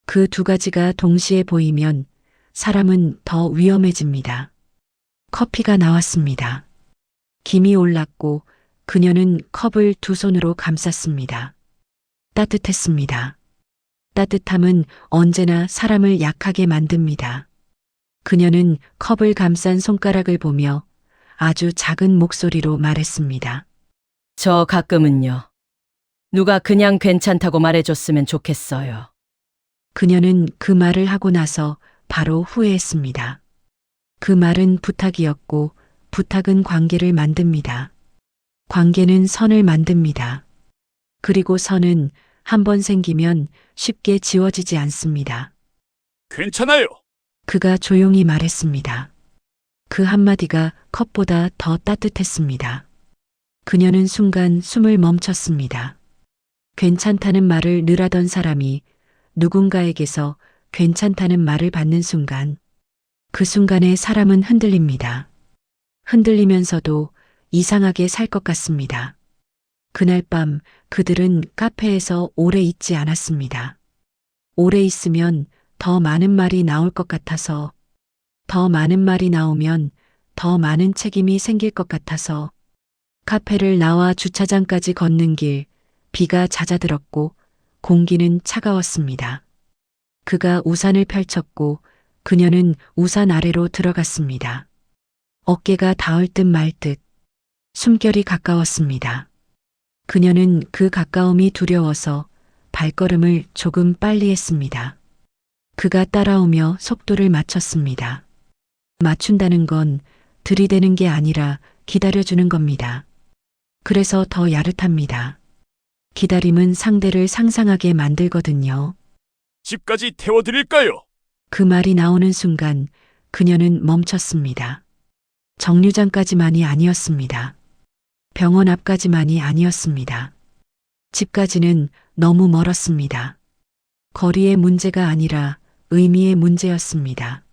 그 2가지가 동시에 보이면 사람은 더 위험해집니다. 커피가 나왔습니다. 김이 올랐고 그녀는 컵을 2 손으로 감쌌습니다. 따뜻했습니다. 따뜻함은 언제나 사람을 약하게 만듭니다. 그녀는 컵을 감싼 손가락을 보며 아주 작은 목소리로 말했습니다. 저 가끔은요. 누가 그냥 괜찮다고 말해줬으면 좋겠어요. 그녀는 그 말을 하고 나서 바로 후회했습니다. 그 말은 부탁이었고 부탁은 관계를 만듭니다. 관계는 선을 만듭니다. 그리고 선은 한번 생기면 쉽게 지워지지 않습니다. 괜찮아요. 그가 조용히 말했습니다. 그 한마디가 컵보다 더 따뜻했습니다. 그녀는 순간 숨을 멈췄습니다. 괜찮다는 말을 늘 하던 사람이 누군가에게서 괜찮다는 말을 받는 순간, 그 순간에 사람은 흔들립니다. 흔들리면서도 이상하게 살 것 같습니다. 그날 밤 그들은 카페에서 오래 있지 않았습니다. 오래 있으면 더 많은 말이 나올 것 같아서, 더 많은 말이 나오면 더 많은 책임이 생길 것 같아서, 카페를 나와 주차장까지 걷는 길, 비가 잦아들었고 공기는 차가웠습니다. 그가 우산을 펼쳤고 그녀는 우산 아래로 들어갔습니다. 어깨가 닿을 듯 말 듯 숨결이 가까웠습니다. 그녀는 그 가까움이 두려워서 발걸음을 조금 빨리 했습니다. 그가 따라오며 속도를 맞췄습니다. 맞춘다는 건 들이대는 게 아니라 기다려주는 겁니다. 그래서 더 야릇합니다. 기다림은 상대를 상상하게 만들거든요. 집까지 태워드릴까요? 그 말이 나오는 순간 그녀는 멈췄습니다. 정류장까지만이 아니었습니다. 병원 앞까지만이 아니었습니다. 집까지는 너무 멀었습니다. 거리의 문제가 아니라 의미의 문제였습니다.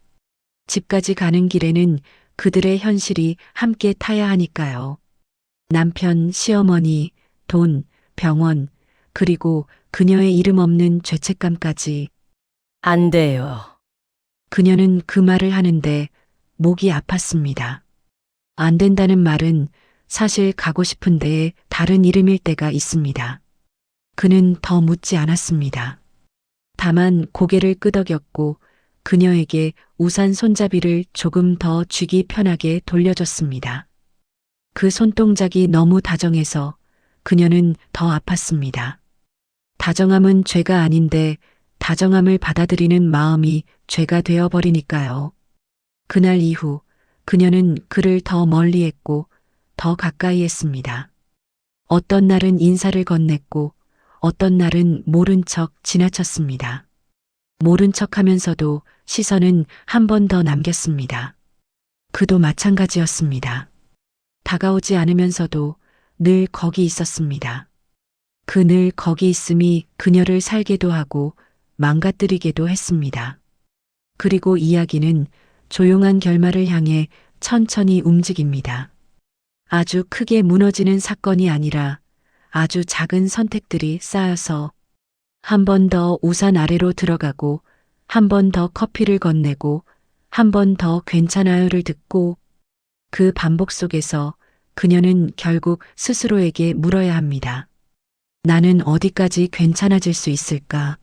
집까지 가는 길에는 그들의 현실이 함께 타야 하니까요. 남편, 시어머니, 돈, 병원, 그리고 그녀의 이름 없는 죄책감까지. 안 돼요. 그녀는 그 말을 하는데 목이 아팠습니다. 안 된다는 말은 사실 가고 싶은 데에 다른 이름일 때가 있습니다. 그는 더 묻지 않았습니다. 다만 고개를 끄덕였고 그녀에게 우산 손잡이를 조금 더 쥐기 편하게 돌려줬습니다. 그 손동작이 너무 다정해서 그녀는 더 아팠습니다. 다정함은 죄가 아닌데 다정함을 받아들이는 마음이 죄가 되어버리니까요. 그날 이후 그녀는 그를 더 멀리했고 더 가까이 했습니다. 어떤 날은 인사를 건넸고 어떤 날은 모른 척 지나쳤습니다. 모른 척 하면서도 시선은 한 번 더 남겼습니다. 그도 마찬가지였습니다. 다가오지 않으면서도 늘 거기 있었습니다. 그 늘 거기 있음이 그녀를 살게도 하고 망가뜨리게도 했습니다. 그리고 이야기는 조용한 결말을 향해 천천히 움직입니다. 아주 크게 무너지는 사건이 아니라 아주 작은 선택들이 쌓여서 한 번 더 우산 아래로 들어가고 한 번 더 커피를 건네고 한 번 더 괜찮아요를 듣고 그 반복 속에서 그녀는 결국 스스로에게 물어야 합니다. 나는 어디까지 괜찮아질 수 있을까?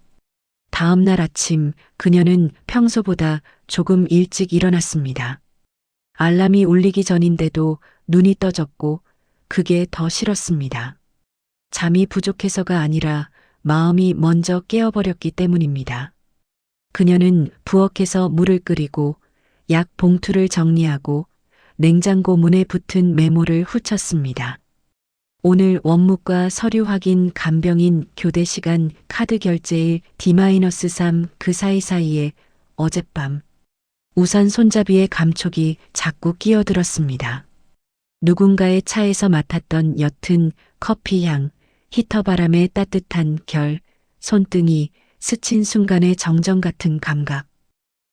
다음 날 아침 그녀는 평소보다 조금 일찍 일어났습니다. 알람이 울리기 전인데도 눈이 떠졌고 그게 더 싫었습니다. 잠이 부족해서가 아니라 마음이 먼저 깨어버렸기 때문입니다. 그녀는 부엌에서 물을 끓이고 약 봉투를 정리하고 냉장고 문에 붙은 메모를 훑었습니다. 오늘 원무과 서류 확인 간병인 교대 시간 카드 결제일 D-3 그 사이사이에 어젯밤 우산 손잡이의 감촉이 자꾸 끼어들었습니다. 누군가의 차에서 맡았던 옅은 커피향, 히터 바람의 따뜻한 결, 손등이 스친 순간의 정정 같은 감각.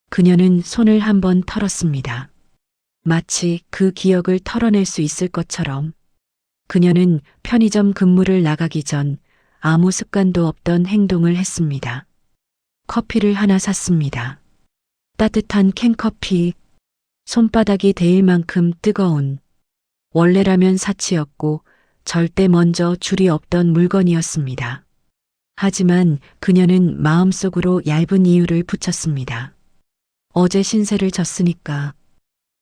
그녀는 손을 한번 털었습니다. 마치 그 기억을 털어낼 수 있을 것처럼. 그녀는 편의점 근무를 나가기 전 아무 습관도 없던 행동을 했습니다. 커피를 하나 샀습니다. 따뜻한 캔커피, 손바닥이 데일 만큼 뜨거운. 원래라면 사치였고 절대 먼저 줄이 없던 물건이었습니다. 하지만 그녀는 마음속으로 얇은 이유를 붙였습니다. 어제 신세를 졌으니까,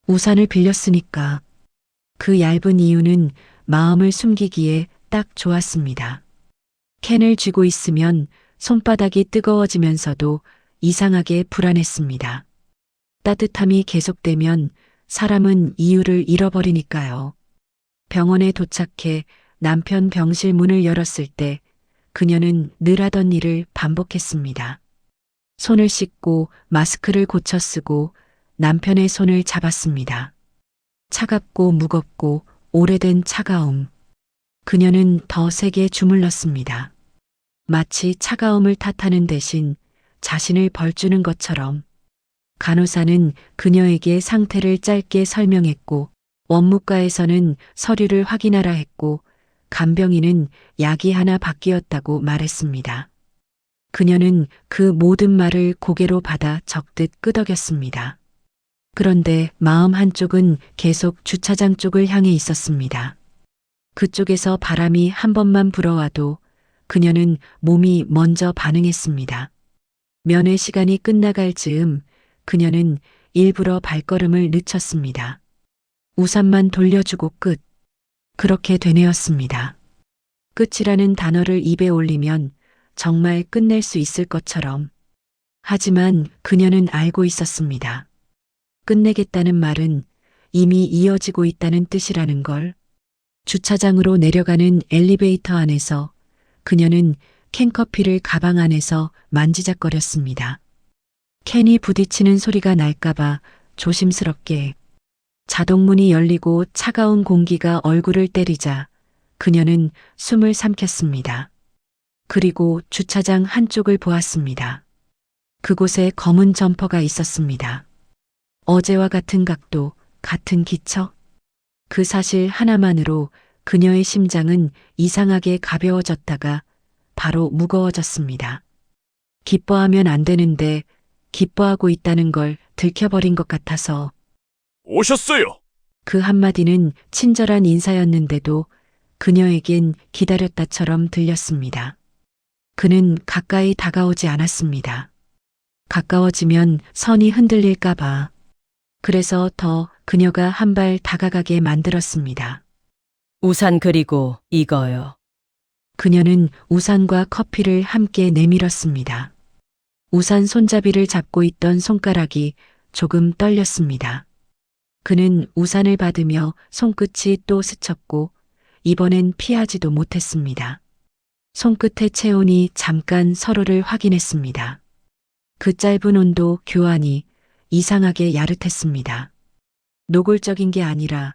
우산을 빌렸으니까. 그 얇은 이유는 마음을 숨기기에 딱 좋았습니다. 캔을 쥐고 있으면 손바닥이 뜨거워지면서도 이상하게 불안했습니다. 따뜻함이 계속되면 사람은 이유를 잃어버리니까요. 병원에 도착해 남편 병실 문을 열었을 때 그녀는 늘 하던 일을 반복했습니다. 손을 씻고 마스크를 고쳐 쓰고 남편의 손을 잡았습니다. 차갑고 무겁고 오래된 차가움. 그녀는 더 세게 주물렀습니다. 마치 차가움을 탓하는 대신 자신을 벌주는 것처럼. 간호사는 그녀에게 상태를 짧게 설명했고 원무과에서는 서류를 확인하라 했고 간병인은 약이 하나 바뀌었다고 말했습니다. 그녀는 그 모든 말을 고개로 받아 적듯 끄덕였습니다. 그런데 마음 한쪽은 계속 주차장 쪽을 향해 있었습니다. 그쪽에서 바람이 한 번만 불어와도 그녀는 몸이 먼저 반응했습니다. 면회 시간이 끝나갈 즈음 그녀는 일부러 발걸음을 늦췄습니다. 우산만 돌려주고 끝. 그렇게 되뇌었습니다. 끝이라는 단어를 입에 올리면 정말 끝낼 수 있을 것처럼. 하지만 그녀는 알고 있었습니다. 끝내겠다는 말은 이미 이어지고 있다는 뜻이라는 걸. 주차장으로 내려가는 엘리베이터 안에서 그녀는 캔커피를 가방 안에서 만지작거렸습니다. 캔이 부딪히는 소리가 날까봐 조심스럽게. 자동문이 열리고 차가운 공기가 얼굴을 때리자 그녀는 숨을 삼켰습니다. 그리고 주차장 한쪽을 보았습니다. 그곳에 검은 점퍼가 있었습니다. 어제와 같은 각도, 같은 기척. 그 사실 하나만으로 그녀의 심장은 이상하게 가벼워졌다가 바로 무거워졌습니다. 기뻐하면 안 되는데 기뻐하고 있다는 걸 들켜버린 것 같아서 오셨어요. 그 한마디는 친절한 인사였는데도 그녀에겐 기다렸다처럼 들렸습니다. 그는 가까이 다가오지 않았습니다. 가까워지면 선이 흔들릴까봐. 그래서 더 그녀가 한 발 다가가게 만들었습니다. 우산 그리고 이거요. 그녀는 우산과 커피를 함께 내밀었습니다. 우산 손잡이를 잡고 있던 손가락이 조금 떨렸습니다. 그는 우산을 받으며 손끝이 또 스쳤고 이번엔 피하지도 못했습니다. 손끝의 체온이 잠깐 서로를 확인했습니다. 그 짧은 온도 교환이 이상하게 야릇했습니다. 노골적인 게 아니라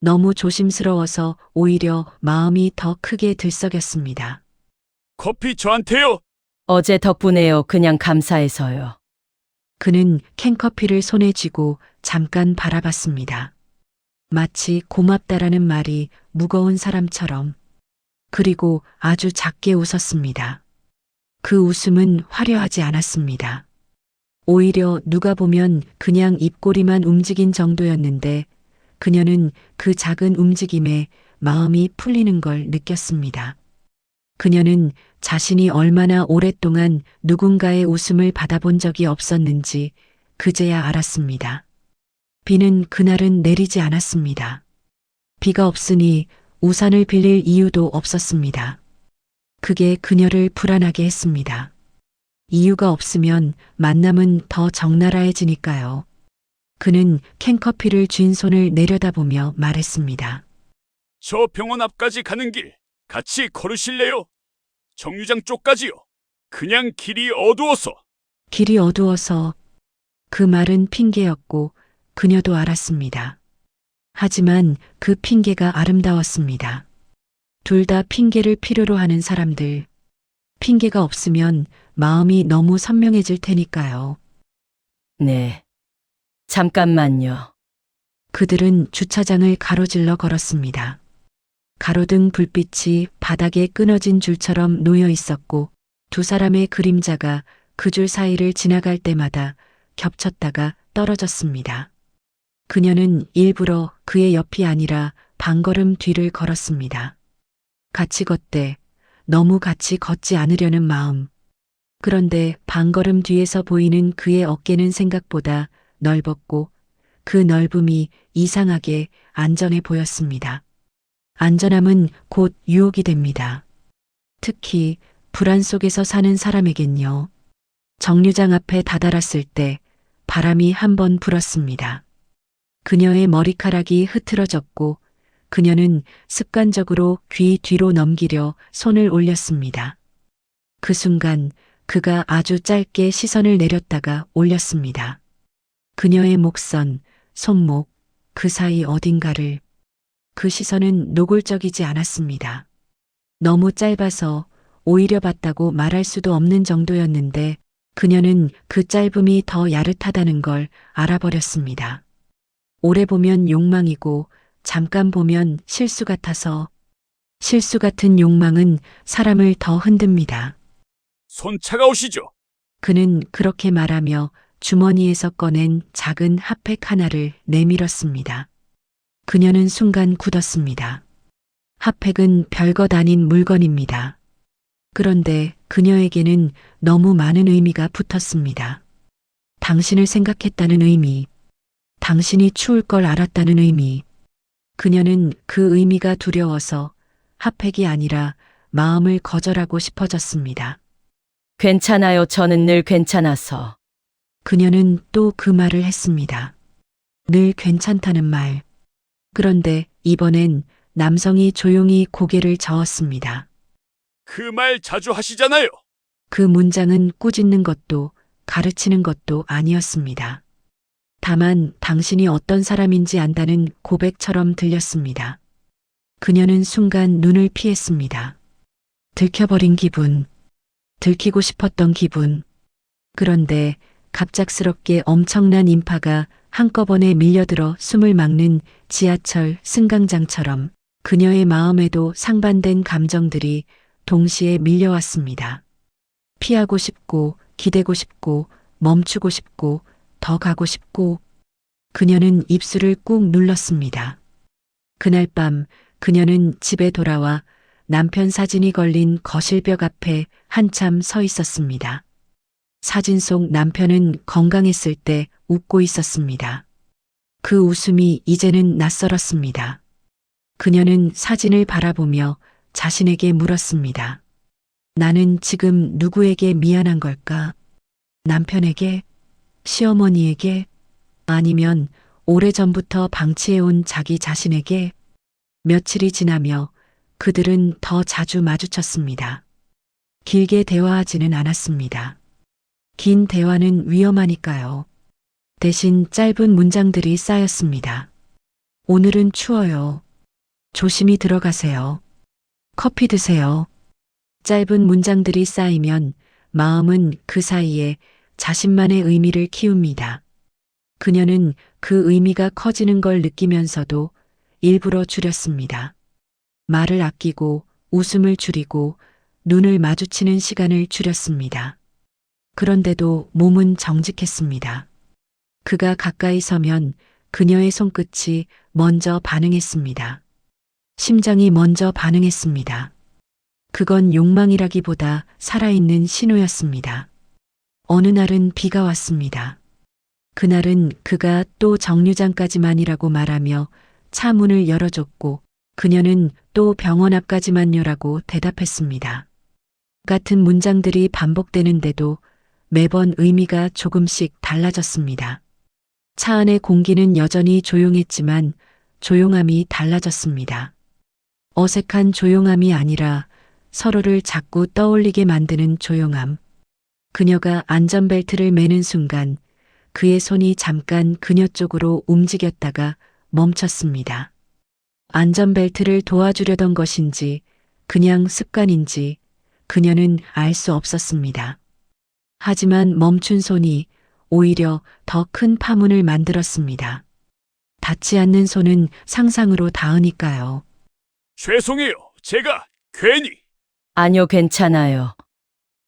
너무 조심스러워서 오히려 마음이 더 크게 들썩였습니다. 커피 저한테요. 어제 덕분에요. 그냥 감사해서요. 그는 캔커피를 손에 쥐고 잠깐 바라봤습니다. 마치 고맙다라는 말이 무거운 사람처럼. 그리고 아주 작게 웃었습니다. 그 웃음은 화려하지 않았습니다. 오히려 누가 보면 그냥 입꼬리만 움직인 정도였는데 그녀는 그 작은 움직임에 마음이 풀리는 걸 느꼈습니다. 그녀는 자신이 얼마나 오랫동안 누군가의 웃음을 받아본 적이 없었는지 그제야 알았습니다. 비는 그날은 내리지 않았습니다. 비가 없으니 우산을 빌릴 이유도 없었습니다. 그게 그녀를 불안하게 했습니다. 이유가 없으면 만남은 더 적나라해지니까요. 그는 캔커피를 쥔 손을 내려다보며 말했습니다. 저 병원 앞까지 가는 길 같이 걸으실래요? 정류장 쪽까지요. 그냥 길이 어두워서. 길이 어두워서. 그 말은 핑계였고 그녀도 알았습니다. 하지만 그 핑계가 아름다웠습니다. 둘 다 핑계를 필요로 하는 사람들. 핑계가 없으면 마음이 너무 선명해질 테니까요. 네. 잠깐만요. 그들은 주차장을 가로질러 걸었습니다. 가로등 불빛이 바닥에 끊어진 줄처럼 놓여 있었고 두 사람의 그림자가 그 줄 사이를 지나갈 때마다 겹쳤다가 떨어졌습니다. 그녀는 일부러 그의 옆이 아니라 반걸음 뒤를 걸었습니다. 같이 걷되 너무 같이 걷지 않으려는 마음. 그런데 반걸음 뒤에서 보이는 그의 어깨는 생각보다 넓었고 그 넓음이 이상하게 안전해 보였습니다. 안전함은 곧 유혹이 됩니다. 특히 불안 속에서 사는 사람에겐요. 정류장 앞에 다다랐을 때 바람이 한 번 불었습니다. 그녀의 머리카락이 흐트러졌고 그녀는 습관적으로 귀 뒤로 넘기려 손을 올렸습니다. 그 순간 그가 아주 짧게 시선을 내렸다가 올렸습니다. 그녀의 목선, 손목, 그 사이 어딘가를. 그 시선은 노골적이지 않았습니다. 너무 짧아서 오히려 봤다고 말할 수도 없는 정도였는데 그녀는 그 짧음이 더 야릇하다는 걸 알아버렸습니다. 오래 보면 욕망이고 잠깐 보면 실수 같아서 실수 같은 욕망은 사람을 더 흔듭니다. 손 차가우시죠? 그는 그렇게 말하며 주머니에서 꺼낸 작은 핫팩 하나를 내밀었습니다. 그녀는 순간 굳었습니다. 핫팩은 별것 아닌 물건입니다. 그런데 그녀에게는 너무 많은 의미가 붙었습니다. 당신을 생각했다는 의미, 당신이 추울 걸 알았다는 의미. 그녀는 그 의미가 두려워서 핫팩이 아니라 마음을 거절하고 싶어졌습니다. 괜찮아요. 저는 늘 괜찮아서. 그녀는 또 그 말을 했습니다. 늘 괜찮다는 말. 그런데 이번엔 남성이 조용히 고개를 저었습니다. 그 말 자주 하시잖아요. 그 문장은 꾸짖는 것도 가르치는 것도 아니었습니다. 다만 당신이 어떤 사람인지 안다는 고백처럼 들렸습니다. 그녀는 순간 눈을 피했습니다. 들켜버린 기분, 들키고 싶었던 기분. 그런데 갑작스럽게 엄청난 인파가 한꺼번에 밀려들어 숨을 막는 지하철 승강장처럼 그녀의 마음에도 상반된 감정들이 동시에 밀려왔습니다. 피하고 싶고, 기대고 싶고, 멈추고 싶고, 더 가고 싶고, 그녀는 입술을 꾹 눌렀습니다. 그날 밤 그녀는 집에 돌아와 남편 사진이 걸린 거실벽 앞에 한참 서 있었습니다. 사진 속 남편은 건강했을 때 웃고 있었습니다. 그 웃음이 이제는 낯설었습니다. 그녀는 사진을 바라보며 자신에게 물었습니다. 나는 지금 누구에게 미안한 걸까? 남편에게? 시어머니에게? 아니면 오래전부터 방치해온 자기 자신에게? 며칠이 지나며 그들은 더 자주 마주쳤습니다. 길게 대화하지는 않았습니다. 긴 대화는 위험하니까요. 대신 짧은 문장들이 쌓였습니다. 오늘은 추워요. 조심히 들어가세요. 커피 드세요. 짧은 문장들이 쌓이면 마음은 그 사이에 자신만의 의미를 키웁니다. 그녀는 그 의미가 커지는 걸 느끼면서도 일부러 줄였습니다. 말을 아끼고 웃음을 줄이고 눈을 마주치는 시간을 줄였습니다. 그런데도 몸은 정직했습니다. 그가 가까이 서면 그녀의 손끝이 먼저 반응했습니다. 심장이 먼저 반응했습니다. 그건 욕망이라기보다 살아있는 신호였습니다. 어느 날은 비가 왔습니다. 그날은 그가 또 정류장까지만이라고 말하며 차 문을 열어줬고 그녀는 또 병원 앞까지만요라고 대답했습니다. 같은 문장들이 반복되는데도 매번 의미가 조금씩 달라졌습니다. 차 안의 공기는 여전히 조용했지만 조용함이 달라졌습니다. 어색한 조용함이 아니라 서로를 자꾸 떠올리게 만드는 조용함. 그녀가 안전벨트를 매는 순간 그의 손이 잠깐 그녀 쪽으로 움직였다가 멈췄습니다. 안전벨트를 도와주려던 것인지 그냥 습관인지 그녀는 알 수 없었습니다. 하지만 멈춘 손이 오히려 더 큰 파문을 만들었습니다. 닿지 않는 손은 상상으로 닿으니까요. 죄송해요. 제가 괜히. 아니요, 괜찮아요.